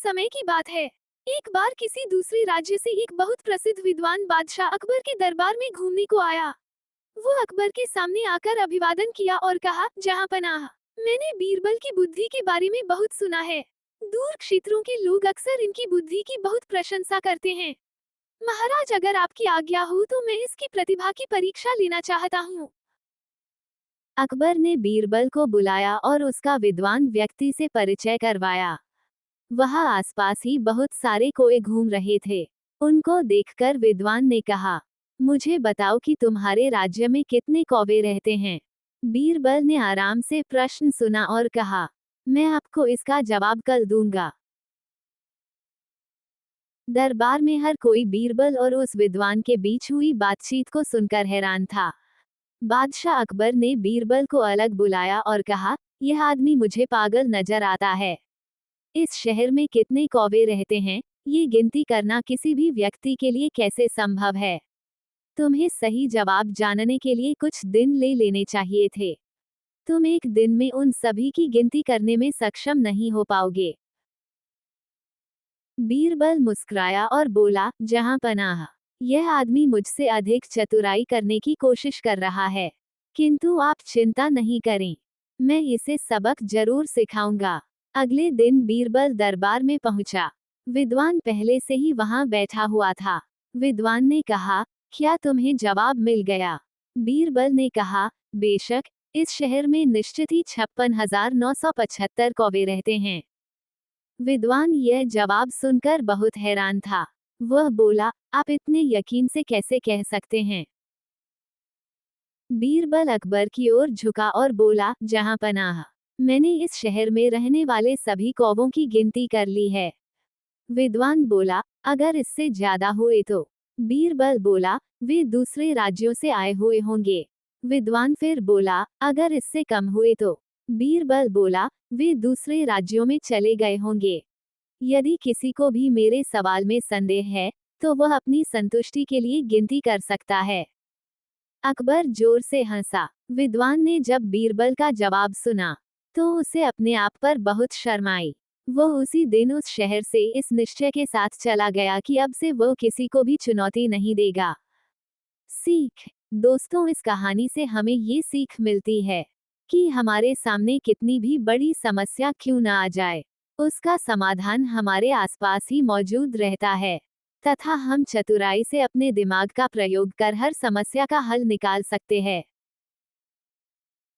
समय की बात है। एक बार किसी दूसरे राज्य से एक बहुत प्रसिद्ध विद्वान बादशाह अकबर के दरबार में घूमने को आया। वो अकबर के सामने आकर अभिवादन किया और कहा, जहांपनाह, मैंने बीरबल की बुद्धि के बारे में बहुत सुना है। दूर क्षेत्रों के लोग अक्सर इनकी बुद्धि की बहुत प्रशंसा करते हैं। महाराज, अगर आपकी आज्ञा हो तो मैं इसकी प्रतिभा की परीक्षा लेना चाहता हूँ। अकबर ने बीरबल को बुलाया और उसका विद्वान व्यक्ति से परिचय करवाया। वहां आसपास ही बहुत सारे कोए घूम रहे थे। उनको देखकर विद्वान ने कहा, मुझे बताओ कि तुम्हारे राज्य में कितने कौवे रहते हैं। बीरबल ने आराम से प्रश्न सुना और कहा, मैं आपको इसका जवाब कल दूंगा। दरबार में हर कोई बीरबल और उस विद्वान के बीच हुई बातचीत को सुनकर हैरान था। बादशाह अकबर ने बीरबल को अलग बुलाया और कहा, यह आदमी मुझे पागल नजर आता है। इस शहर में कितने कौवे रहते हैं, ये गिनती करना किसी भी व्यक्ति के लिए कैसे संभव है। तुम्हें सही जवाब जानने के लिए कुछ दिन ले लेने चाहिए थे। तुम एक दिन में उन सभी की गिनती करने में सक्षम नहीं हो पाओगे। बीरबल मुस्कुराया और बोला, जहांपनाह, यह आदमी मुझसे अधिक चतुराई करने की कोशिश कर रहा है, किंतु आप चिंता नहीं करें, मैं इसे सबक जरूर सिखाऊंगा। अगले दिन बीरबल दरबार में पहुंचा। विद्वान पहले से ही वहां बैठा हुआ था। विद्वान ने कहा, क्या तुम्हें जवाब मिल गया? बीरबल ने कहा, बेशक, इस शहर में निश्चित ही 56,975 कौवे रहते हैं। विद्वान यह जवाब सुनकर बहुत हैरान था। वह बोला, आप इतने यकीन से कैसे कह सकते हैं? बीरबल अकबर की ओर झुका और बोला, जहांपनाह, मैंने इस शहर में रहने वाले सभी कौवों की गिनती कर ली है। विद्वान बोला, अगर इससे ज्यादा हुए तो? बीरबल बोला, वे दूसरे राज्यों से आए हुए होंगे। विद्वान फिर बोला, अगर इससे कम हुए तो? बीरबल बोला, वे दूसरे राज्यों में चले गए होंगे। यदि किसी को भी मेरे सवाल में संदेह है, तो वह अपनी संतुष्टि के लिए गिनती कर सकता है। अकबर जोर से हंसा। विद्वान ने जब बीरबल का जवाब सुना, तो उसे अपने आप पर बहुत शर्म आई। वह उसी दिन उस शहर से इस निश्चय के साथ चला गया कि अब से वह किसी को भी चुनौती नहीं देगा। सीख। दोस्तों, इस कहानी से हमें ये सीख मिलती है कि हमारे सामने कितनी भी बड़ी समस्या क्यों न आ जाए, उसका समाधान हमारे आसपास ही मौजूद रहता है, तथा हम चतुराई से अपने दिमाग का प्रयोग कर हर समस्या का हल निकाल सकते हैं।